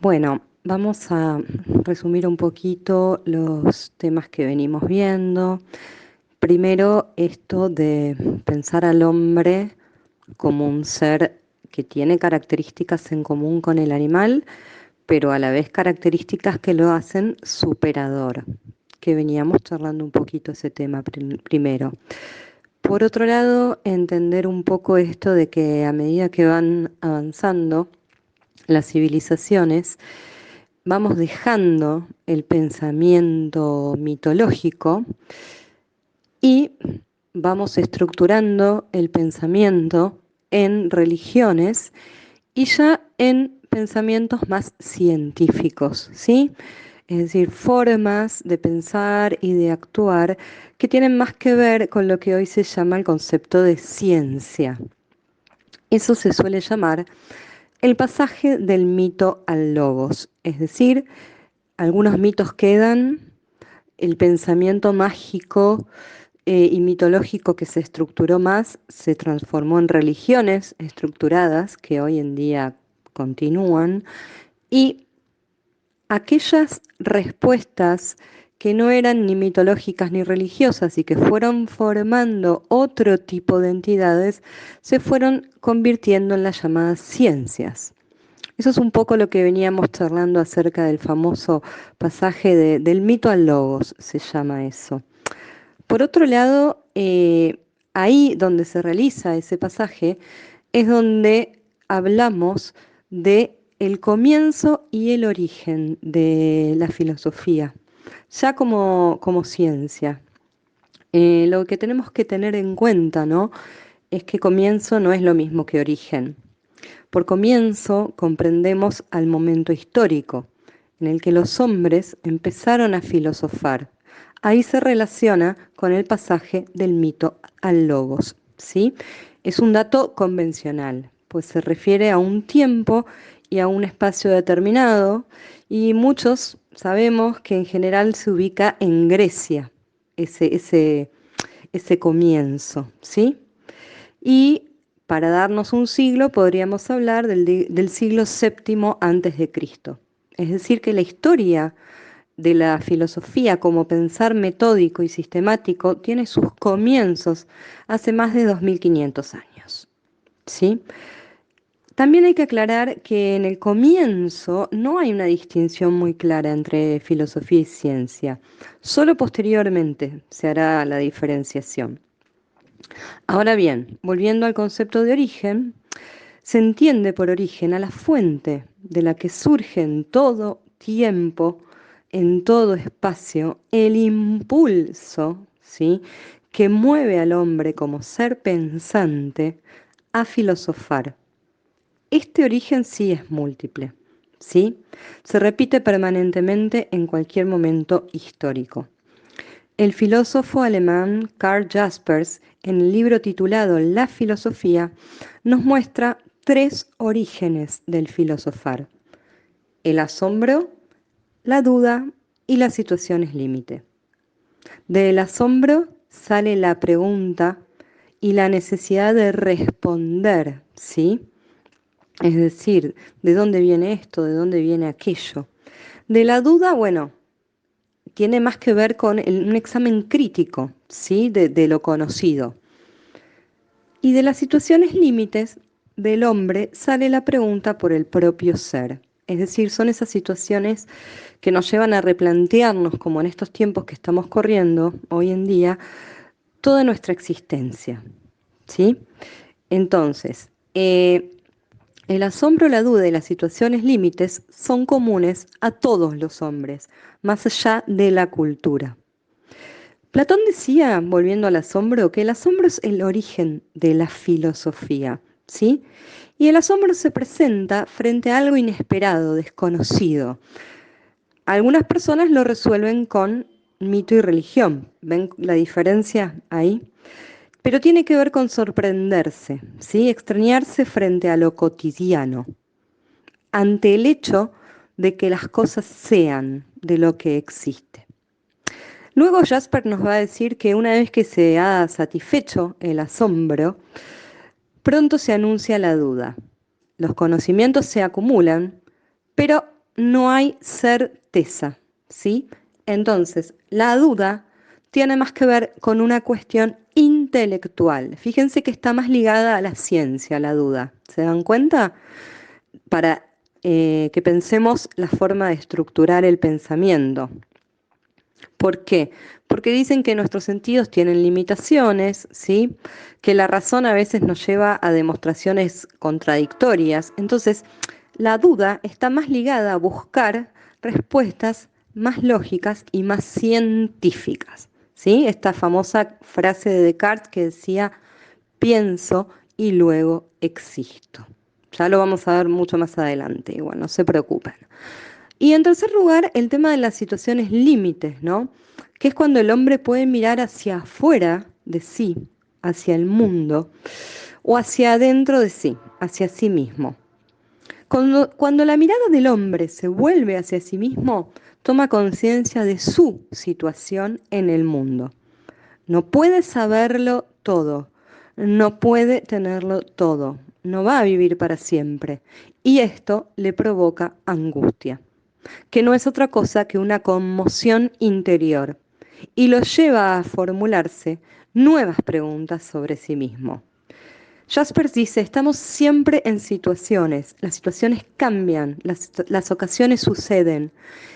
Bueno, vamos a resumir un poquito los temas que venimos viendo. Primero, esto de pensar al hombre como un ser que tiene características en común con el animal, pero a la vez características que lo hacen superador, que veníamos charlando un poquito ese tema primero. Por otro lado, entender un poco esto de que a medida que van avanzando las civilizaciones, vamos dejando el pensamiento mitológico y vamos estructurando el pensamiento en religiones y ya en pensamientos más científicos, ¿sí? Es decir, formas de pensar y de actuar que tienen más que ver con lo que hoy se llama el concepto de ciencia. Eso se suele llamar el pasaje del mito al logos, es decir, algunos mitos quedan, el pensamiento mágico y mitológico que se estructuró más se transformó en religiones estructuradas que hoy en día continúan y aquellas respuestas que no eran ni mitológicas ni religiosas y que fueron formando otro tipo de entidades se fueron convirtiendo en las llamadas ciencias. Eso es un poco lo que veníamos charlando acerca del famoso pasaje del mito al logos, se llama eso. Por otro lado, ahí donde se realiza ese pasaje es donde hablamos de el comienzo y el origen de la filosofía, ya como ciencia. Lo que tenemos que tener en cuenta, ¿no? Es que comienzo no es lo mismo que origen. Por comienzo comprendemos al momento histórico en el que los hombres empezaron a filosofar. Ahí se relaciona con el pasaje del mito al logos, ¿sí? Es un dato convencional, pues se refiere a un tiempo y a un espacio determinado, y muchos sabemos que en general se ubica en Grecia, ese, ese, ese comienzo, ¿sí? Y para darnos un siglo, podríamos hablar del siglo séptimo antes de Cristo. Es decir, que la historia de la filosofía como pensar metódico y sistemático tiene sus comienzos hace más de 2500 años. ¿Sí? También hay que aclarar que en el comienzo no hay una distinción muy clara entre filosofía y ciencia. Solo posteriormente se hará la diferenciación. Ahora bien, volviendo al concepto de origen, se entiende por origen a la fuente de la que surge en todo tiempo, en todo espacio, el impulso, ¿sí?, que mueve al hombre como ser pensante a filosofar. Este origen sí es múltiple, ¿sí? Se repite permanentemente en cualquier momento histórico. El filósofo alemán Karl Jaspers, en el libro titulado La filosofía, nos muestra tres orígenes del filosofar: el asombro, la duda y las situaciones límite. Del asombro sale la pregunta y la necesidad de responder, ¿sí? Es decir, ¿de dónde viene esto? ¿De dónde viene aquello? De la duda, bueno, tiene más que ver con un examen crítico, ¿sí?, de lo conocido. Y de las situaciones límites del hombre sale la pregunta por el propio ser. Es decir, son esas situaciones que nos llevan a replantearnos, como en estos tiempos que estamos corriendo hoy en día, toda nuestra existencia. ¿Sí? Entonces, el asombro, la duda y las situaciones límites son comunes a todos los hombres, más allá de la cultura. Platón decía, volviendo al asombro, que el asombro es el origen de la filosofía, ¿sí? Y el asombro se presenta frente a algo inesperado, desconocido. Algunas personas lo resuelven con mito y religión. ¿Ven la diferencia ahí? Pero tiene que ver con sorprenderse, ¿sí? Extrañarse frente a lo cotidiano, ante el hecho de que las cosas sean de lo que existe. Luego Jasper nos va a decir que una vez que se ha satisfecho el asombro, pronto se anuncia la duda. Los conocimientos se acumulan, pero no hay certeza, ¿sí? Entonces, la duda tiene más que ver con una cuestión intelectual. Fíjense que está más ligada a la ciencia, la duda. ¿Se dan cuenta? Para que pensemos la forma de estructurar el pensamiento. ¿Por qué? Porque dicen que nuestros sentidos tienen limitaciones, ¿sí? Que la razón a veces nos lleva a demostraciones contradictorias. Entonces, la duda está más ligada a buscar respuestas más lógicas y más científicas, ¿sí? Esta famosa frase de Descartes que decía, pienso y luego existo. Ya lo vamos a ver mucho más adelante, igual, no se preocupen. Y en tercer lugar, el tema de las situaciones límites, ¿no? Que es cuando el hombre puede mirar hacia afuera de sí, hacia el mundo, o hacia adentro de sí, hacia sí mismo. Cuando la mirada del hombre se vuelve hacia sí mismo, toma conciencia de su situación en el mundo. No puede saberlo todo, no puede tenerlo todo, no va a vivir para siempre. Y esto le provoca angustia, que no es otra cosa que una conmoción interior, y lo lleva a formularse nuevas preguntas sobre sí mismo. Jaspers dice, estamos siempre en situaciones, las situaciones cambian, las ocasiones suceden.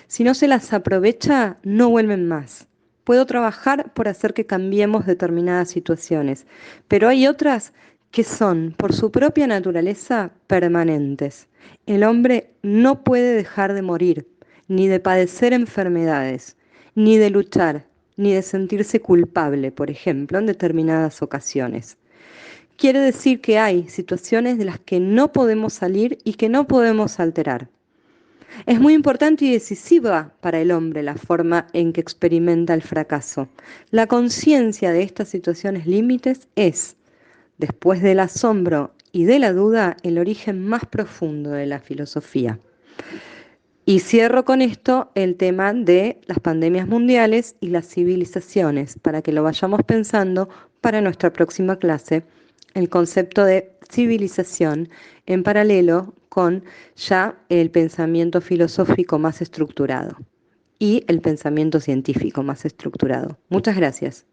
Si no se las aprovecha, no vuelven más. Puedo trabajar por hacer que cambiemos determinadas situaciones, pero hay otras que son, por su propia naturaleza, permanentes. El hombre no puede dejar de morir, ni de padecer enfermedades, ni de luchar, ni de sentirse culpable, por ejemplo, en determinadas ocasiones. Quiere decir que hay situaciones de las que no podemos salir y que no podemos alterar. Es muy importante y decisiva para el hombre la forma en que experimenta el fracaso. La conciencia de estas situaciones límites es, después del asombro y de la duda, el origen más profundo de la filosofía. Y cierro con esto el tema de las pandemias mundiales y las civilizaciones, para que lo vayamos pensando para nuestra próxima clase, el concepto de civilización en paralelo con ya el pensamiento filosófico más estructurado y el pensamiento científico más estructurado. Muchas gracias.